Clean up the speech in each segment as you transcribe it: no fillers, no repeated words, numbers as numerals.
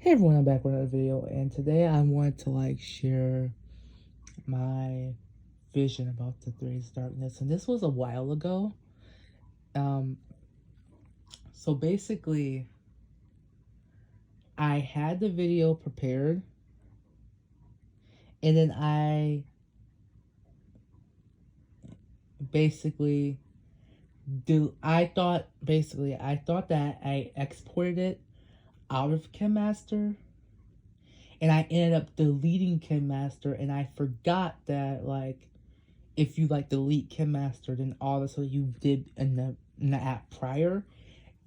Hey everyone, I'm back with another video, and today I want to share my vision about the three days of darkness. And this was a while ago. Um, so basically, I had the video prepared, and then I basically I thought that I exported it out of KineMaster, and I ended up deleting KineMaster, and I forgot that if you delete KineMaster, then all the stuff you did in the app prior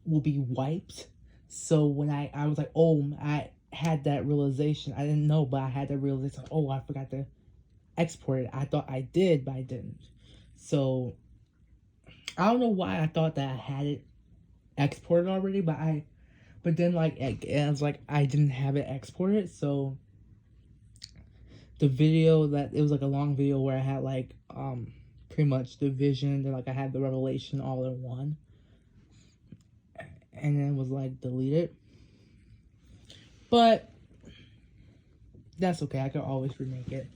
will be wiped. So when I was like, oh, I had that realization. I didn't know, but I had that realization. Oh, I forgot to export it. I thought I did, but I didn't. So I don't know why I thought that I had it exported already, but then it was like I didn't have it exported. So the video that it was like a long video where I had pretty much the vision, then I had the revelation all in one, and then it was deleted. But that's okay, I could always remake it.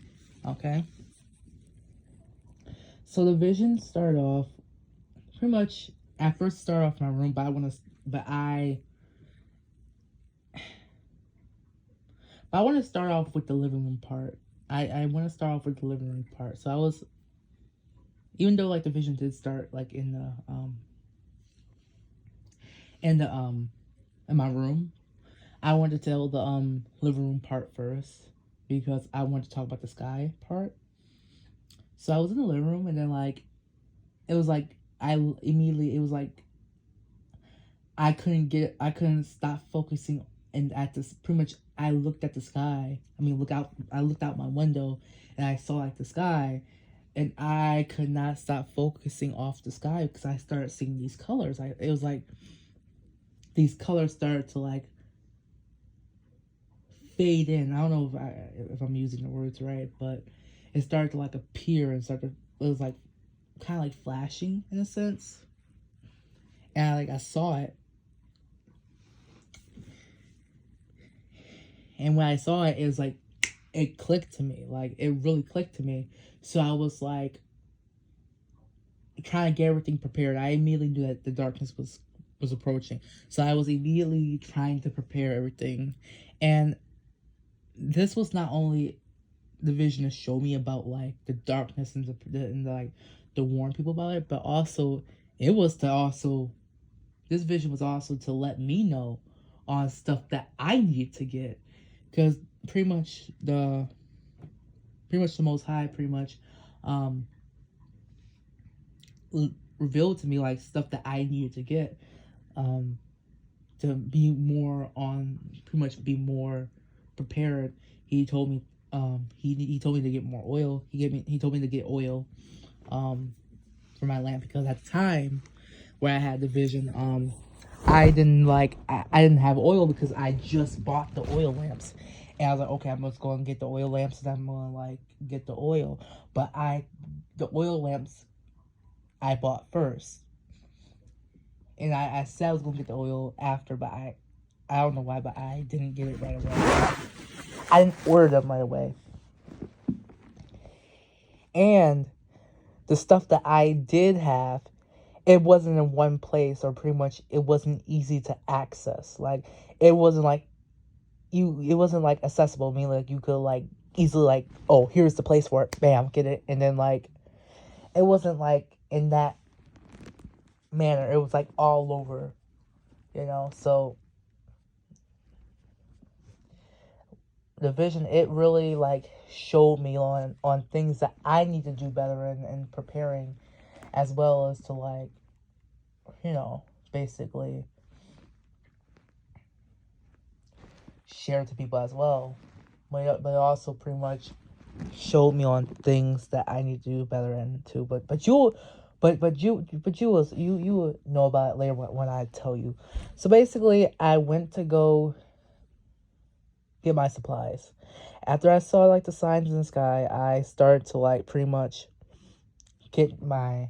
Okay, so the vision started off pretty much. I first started off in my room, but I want to start off with the living room part. I want to start off with the living room part. So I was, even though the vision did start in my room, I wanted to tell the living room part first because I wanted to talk about the sky part. So I was in the living room, and then it was I couldn't stop focusing, and at this pretty much I looked at the sky. I looked out my window, and I saw the sky, and I could not stop focusing off the sky because I started seeing these colors. It was these colors started to fade in. I don't know if I'm using the words right, but it started to appear and it was kind of flashing in a sense. And I saw it. And when I saw it, it was it clicked to me. It really clicked to me. So I was trying to get everything prepared. I immediately knew that the darkness was approaching. So I was immediately trying to prepare everything. And this was not only the vision to show me about the darkness and to warn people about it, but also this vision was also to let me know on stuff that I needed to get, because pretty much the Most High revealed to me stuff that I needed to get, to be more be more prepared. He told me he told me to get more oil. He told me to get oil for my lamp, because at the time where I had the vision, I didn't I didn't have oil because I just bought the oil lamps. And I was like, okay, I'm just going to get the oil lamps, and I'm going to get the oil. But the oil lamps I bought first. And I said I was going to get the oil after, but I don't know why, but I didn't get it right away. I didn't order them right away. And the stuff that I did have, it wasn't in one place, or pretty much it wasn't easy to access. It wasn't it wasn't accessible. I mean, you could easily oh, here's the place for it, bam, get it. And then it wasn't in that manner. It was all over, so the vision, it really showed me on things that I need to do better in preparing, as well as to basically share to people as well. But it also pretty much showed me on things that I need to do better in too. But you will know about it later when I tell you. So basically, I went to go get my supplies. After I saw the signs in the sky, I started to pretty much get my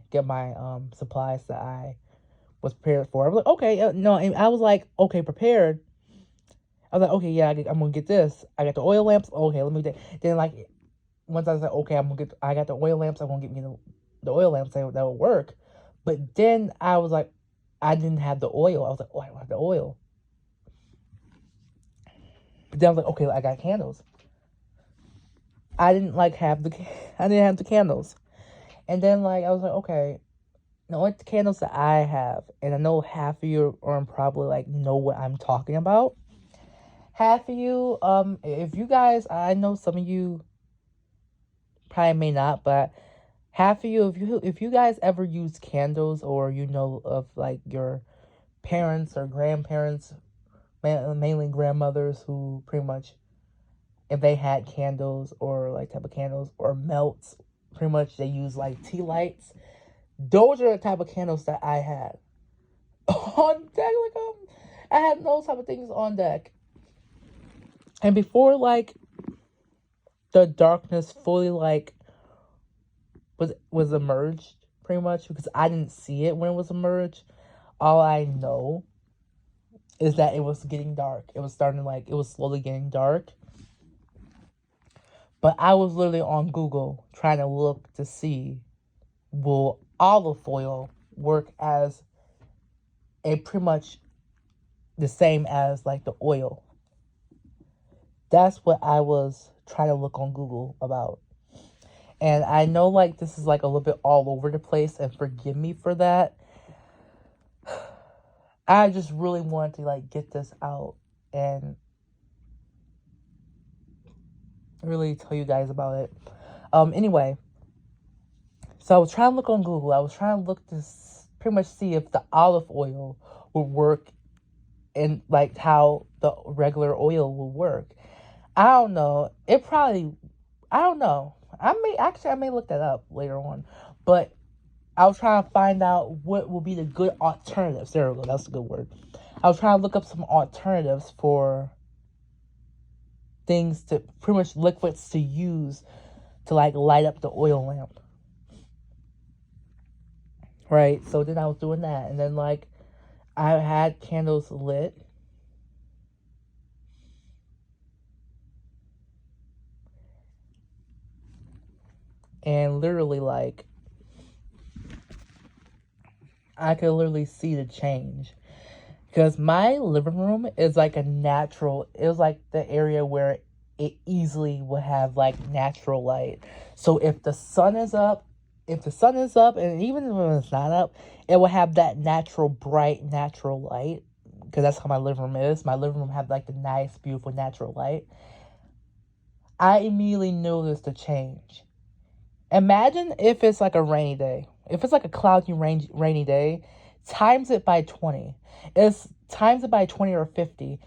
supplies that I was prepared for. I was okay, no, and I was okay, prepared. I was like, okay, yeah, I'm gonna get this. I got the oil lamps. Okay, let me get. Then like once I said, okay, I got the oil lamps. I'm gonna get me the oil lamps that will work. But then I was like, I didn't have the oil. I was like, oh, I don't have the oil. But then I was like, okay, I got candles. I didn't have the candles. And then like I was like, okay, the only candles that I have, and I know half of you are probably like know what I'm talking about. Half of you, if you guys, I know some of you probably may not, but half of you, if you guys ever use candles, or you know of like your parents or grandparents, mainly grandmothers, who pretty much, if they had candles or like type of candles or melts, pretty much they use like tea lights. Those are the type of candles that I had on deck. I had those type of things on deck. And before like the darkness fully like was emerged, pretty much, because I didn't see it when it was emerged. All I know is that it was getting dark. It was slowly getting dark. But I was literally on Google trying to look to see, will olive oil work as a pretty much the same as like the oil. That's what I was trying to look on Google about. And I know like this is like a little bit all over the place, and forgive me for that. I just really wanted to like get this out and really tell you guys about it. Anyway, so I was trying to look on Google. I was trying to look to pretty much see if the olive oil would work and like how the regular oil will work. I don't know. I don't know. I may look that up later on. But I was trying to find out what will be the good alternatives. There we go. That's a good word. I was trying to look up some alternatives for things to, pretty much liquids to use to like light up the oil lamp. Right? So then I was doing that. And then like I had candles lit. And literally like I could literally see the change. Because my living room is like it was like the area where it easily would have like natural light. So if the sun is up, and even when it's not up, it will have that bright natural light. Because that's how my living room is. My living room have like the nice, beautiful natural light. I immediately noticed the change. Imagine if it's like a rainy day. If it's like a cloudy, rainy day, times it by 20. It's times it by 20 or 50.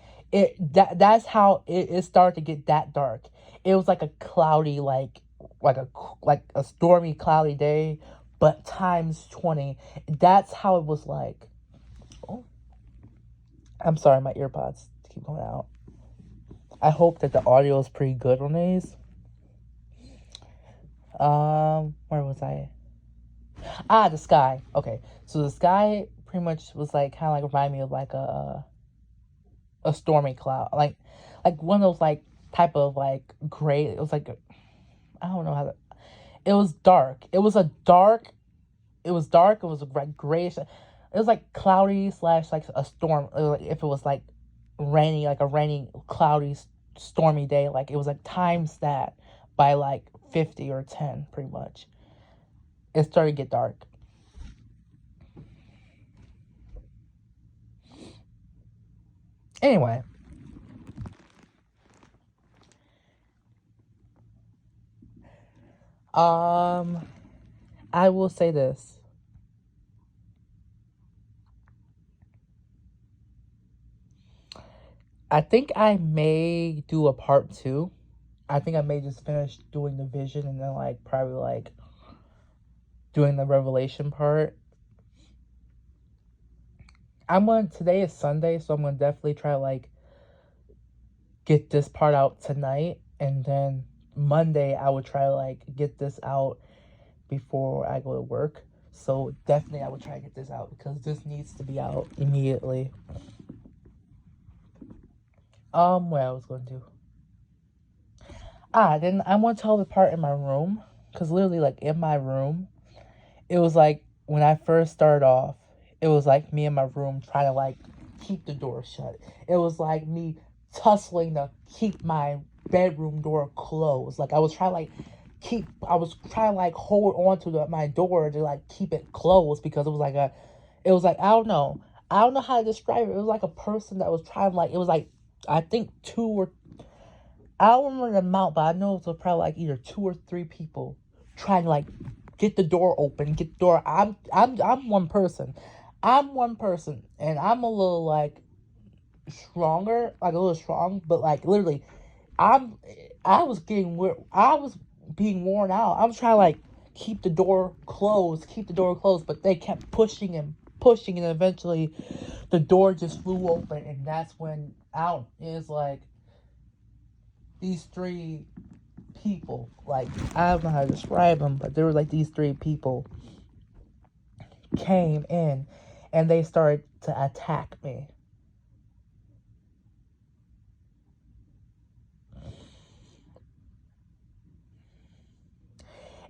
That's how it started to get that dark. It was like a cloudy, like a stormy, cloudy day, but times 20. That's how it was like. Oh, I'm sorry, my earpods keep going out. I hope that the audio is pretty good on these. Where was I? The sky. Okay, so the sky pretty much was like kind of like remind me of like a stormy cloud, like one of those like type of like gray. It was like I don't know how to. It was dark. It was dark. It was like grayish. It was like cloudy / like a storm. If it was like rainy, like a rainy, cloudy, stormy day, like it was like times that by like 50 or 10, pretty much. It started to get dark. Anyway. I will say this. I think I may do a part 2. I think I may just finish doing the vision and then like probably like doing the revelation part. Today is Sunday, so I'm gonna definitely try to like get this part out tonight, and then Monday I would try to like get this out before I go to work. So definitely I would try to get this out because this needs to be out immediately. What I was going to. Then I want to tell the part in my room. Because literally, like, in my room, it was like, when I first started off, it was like me in my room trying to, like, keep the door shut. It was like me tussling to keep my bedroom door closed. Like, I was trying to, like, hold on to my door to, like, keep it closed. Because it was like, I don't know. I don't know how to describe it. It was like a person that was trying, like, it was like, I think I don't remember the amount, but I know it was probably like either 2 or 3 people trying to, like, get the door open, get the door. I'm one person. I'm one person, and I'm a little, like, stronger, like a little strong, but, like, literally, I was being worn out. I was trying to, like, keep the door closed, but they kept pushing, and eventually the door just flew open, and that's when out is like these 3 people. Like, I don't know how to describe them, but there were like these 3 people came in and they started to attack me.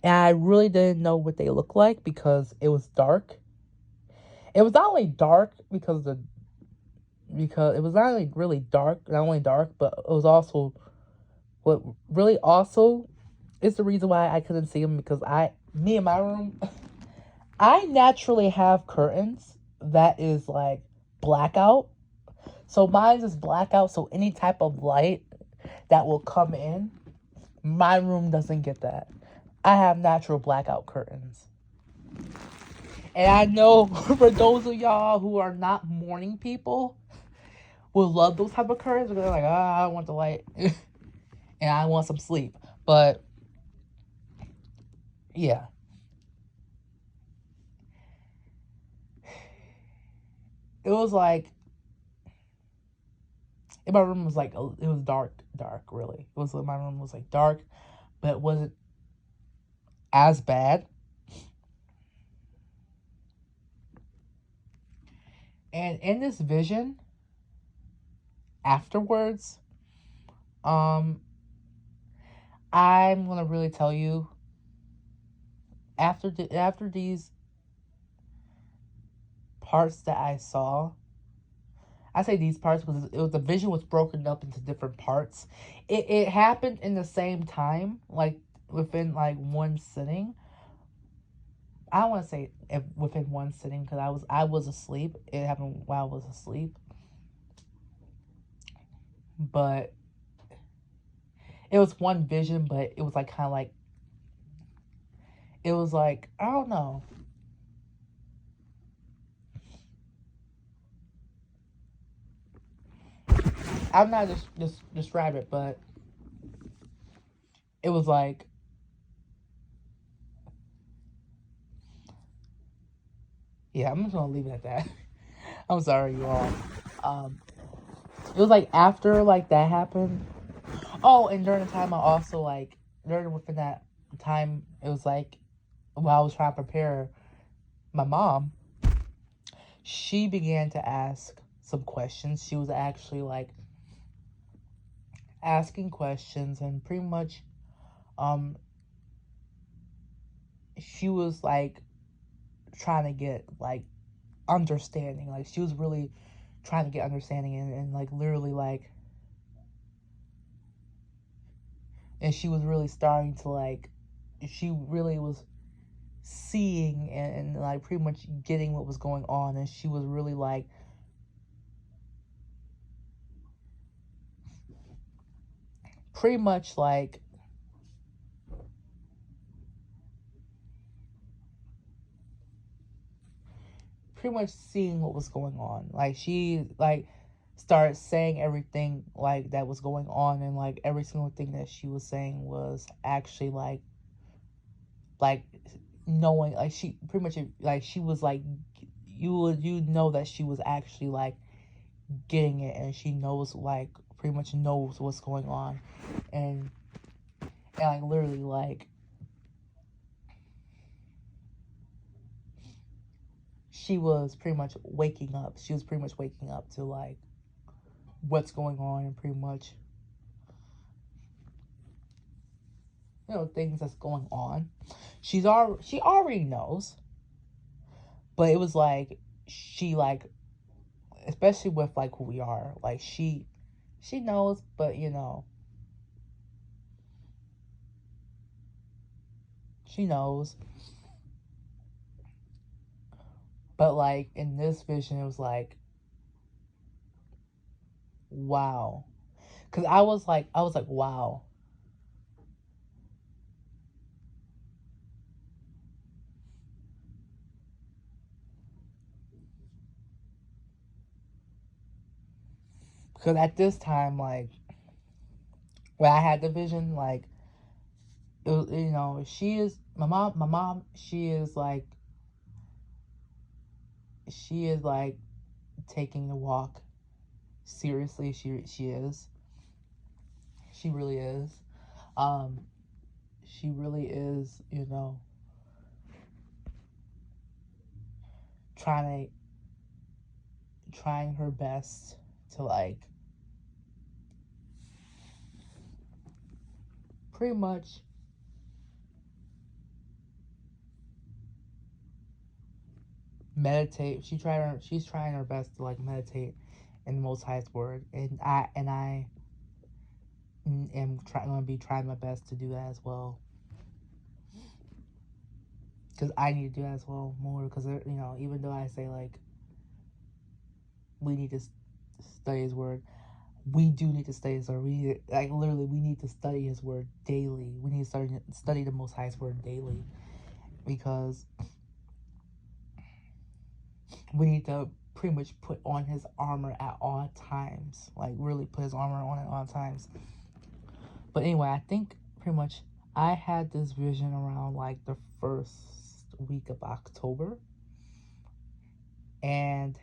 And I really didn't know what they looked like because it was dark. It was not only dark because it was not only really dark, not only dark, but it was also what really also is the reason why I couldn't see them, because me in my room, I naturally have curtains that is like blackout. So mine is blackout, so any type of light that will come in, my room doesn't get that. I have natural blackout curtains. And I know for those of y'all who are not morning people, will love those type of curtains. They're like, I don't want the light. And I want some sleep. But, yeah. It was like, in my room was like, it was dark, really. My room was like dark, but it wasn't as bad. And in this vision, afterwards, I'm gonna really tell you, after these parts that I saw, I say these parts because the vision was broken up into different parts. It happened in the same time, like within like one sitting. I don't want to say within one sitting because I was asleep. It happened while I was asleep, but it was one vision. But it was like kind of like, it was like, I don't know. I'm not just describe it, but it was like, yeah, I'm just gonna leave it at that. I'm sorry, you all. Um, it was like after like that happened. Oh, and during the time I also like within that time, it was like while I was trying to prepare my mom, she began to ask some questions. She was actually like asking questions, and pretty much um she was like trying to get like understanding. Like she was really trying to get understanding, and like literally like, and she was really starting to like, she really was seeing and like pretty much getting what was going on, and she was really like pretty much like seeing what was going on. Like she like started saying everything like that was going on, and like every single thing that she was saying was actually like knowing, like she pretty much like she was like, you know that she was actually like getting it, and she knows like pretty much knows what's going on, and like literally like she was pretty much waking up. She was pretty much waking up to like what's going on and pretty much, things that's going on. She already knows, but it was like she like, especially with like who we are, like she knows, but she knows. But like in this vision, it was like, wow, because I was like, wow. Because at this time, like when I had the vision, like it was, she is my mom. My mom, she is like taking the walk seriously. She is. She really is. Um, she really is. Trying her best to like pretty much meditate. She's trying her best to like meditate in the Most High's word, and I am going to be trying my best to do that as well, because I need to do that as well more. Because even though I say like we need to study His word, we do need to study His word. We need to, like literally we need to study His word daily. We need to study the Most High's word daily, because we need to pretty much put on His armor at all times. Like really put His armor on at all times. But anyway, I think pretty much I had this vision around like the first week of October. And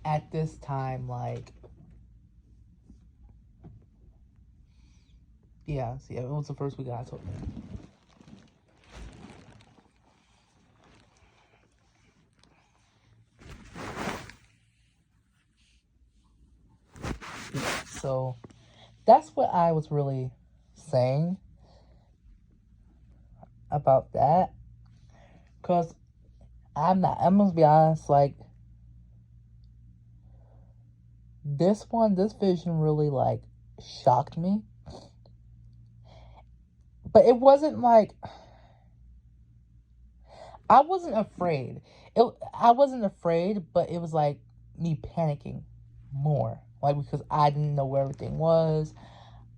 at this time, like, yeah, it was the first week of October. So that's what I was really saying about that. Because I'm gonna be honest, like, this vision really, like, shocked me. But it wasn't like, I wasn't afraid. I wasn't afraid, but it was like me panicking more. Like, because I didn't know where everything was.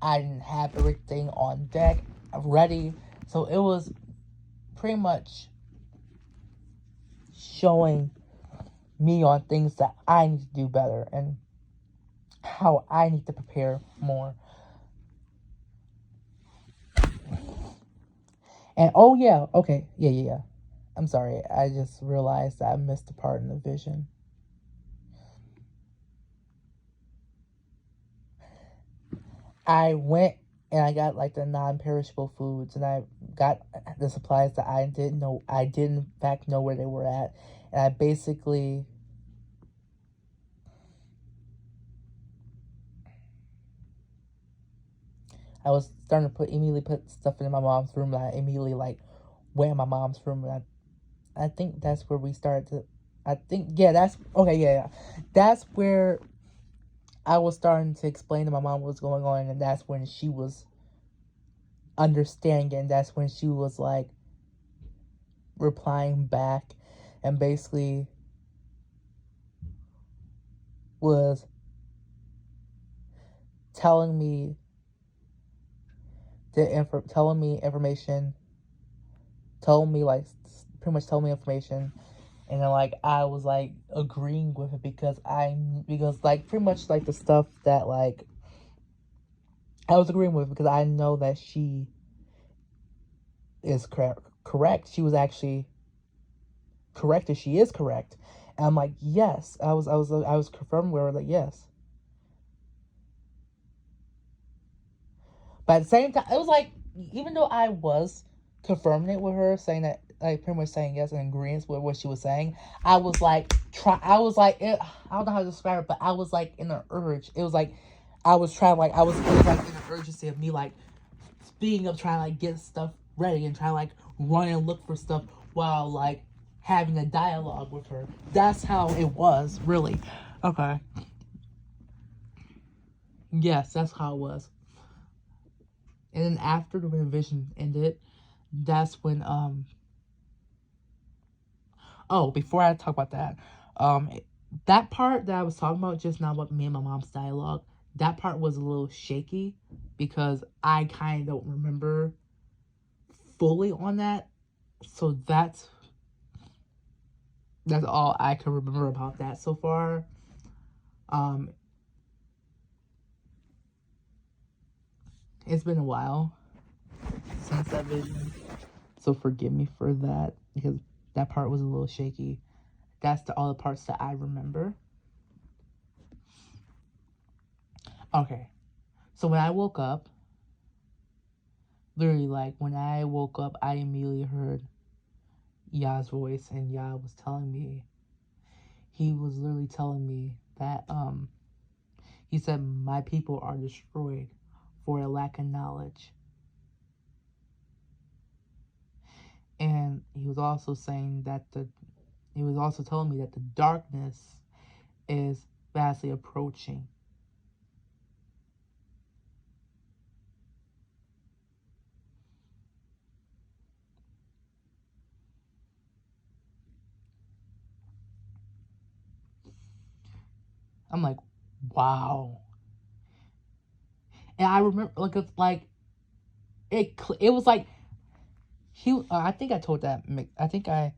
I didn't have everything on deck ready. So it was pretty much showing me on things that I need to do better and how I need to prepare more. And oh yeah, okay, yeah. I'm sorry, I just realized that I missed a part in the vision. I went and I got like the non-perishable foods, and I got the supplies that I didn't in fact know where they were at, and I basically I was starting to immediately put stuff in my mom's room, and I immediately like went in my mom's room, and I think that's where we started to. I think that's okay. Yeah, that's where I was starting to explain to my mom what was going on, and that's when she was understanding, and that's when she was like replying back, and basically was telling me information, told me like pretty much told me information, and then like I was like agreeing with it because like pretty much like the stuff that like I was agreeing with, because I know that she is correct. She was actually correct, and she is correct. And I'm like, yes. I was confirmed with her, like, yes. But at the same time, it was like, even though I was confirming it with her, saying that like pretty much saying yes and agreeing with what she was saying, I was like I don't know how to describe it, but I was like in an urge. It was like I was trying like it was like in an urgency of me like speeding up, trying to like get stuff ready and trying to like run and look for stuff while like having a dialogue with her. That's how it was, really. Okay. Yes, that's how it was. And then after the revision ended, that's when oh, before I talk about that, that part that I was talking about just now about me and my mom's dialogue, that part was a little shaky because I kind of don't remember fully on that. So that's all I can remember about that so far. It's been a while since that vision, so forgive me for that because that part was a little shaky. That's all the parts that I remember. Okay, so when I woke up, literally like when I woke up, I immediately heard Yah's voice, and Yah was telling me, he was literally telling me that he said my people are destroyed for a lack of knowledge. And he was also saying that he was also telling me that the darkness is vastly approaching. I'm like, wow. And I remember, like, it's like it was like he. I think I told that. I think I.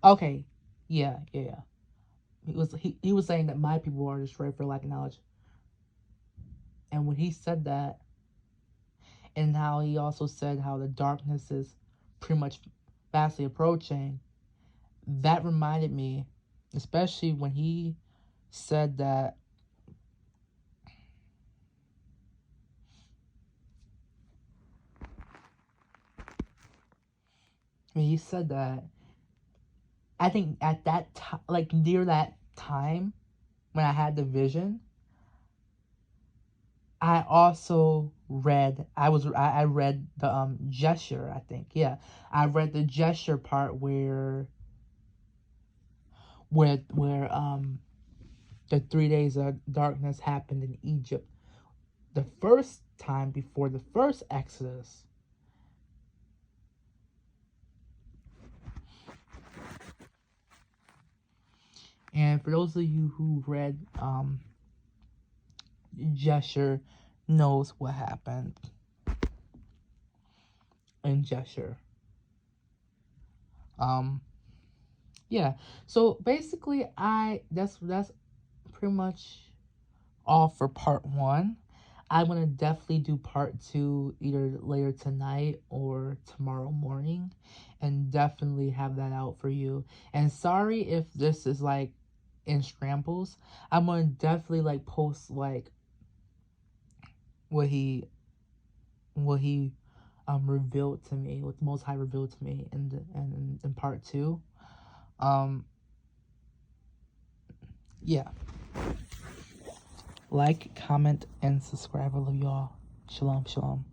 Okay, yeah. He was saying that my people are destroyed for lack of knowledge. And when he said that, and how he also said how the darkness is pretty much fastly approaching, that reminded me, especially when he said that. When he said that, I think at that time, like near that time, when I had the vision, I also read. I read the gesture. I think, yeah, I read the gesture part where the 3 days of darkness happened in Egypt, the first time before the first Exodus. And for those of you who read gesture, knows what happened in gesture. Yeah. So basically, that's pretty much all for part 1. I'm gonna definitely do part 2 either later tonight or tomorrow morning, and definitely have that out for you. And sorry if this is like in scrambles. I'm gonna definitely like post like what he revealed to me, what the Most High revealed to me in part 2. Yeah. Like, comment, and subscribe. I love y'all. Shalom, shalom.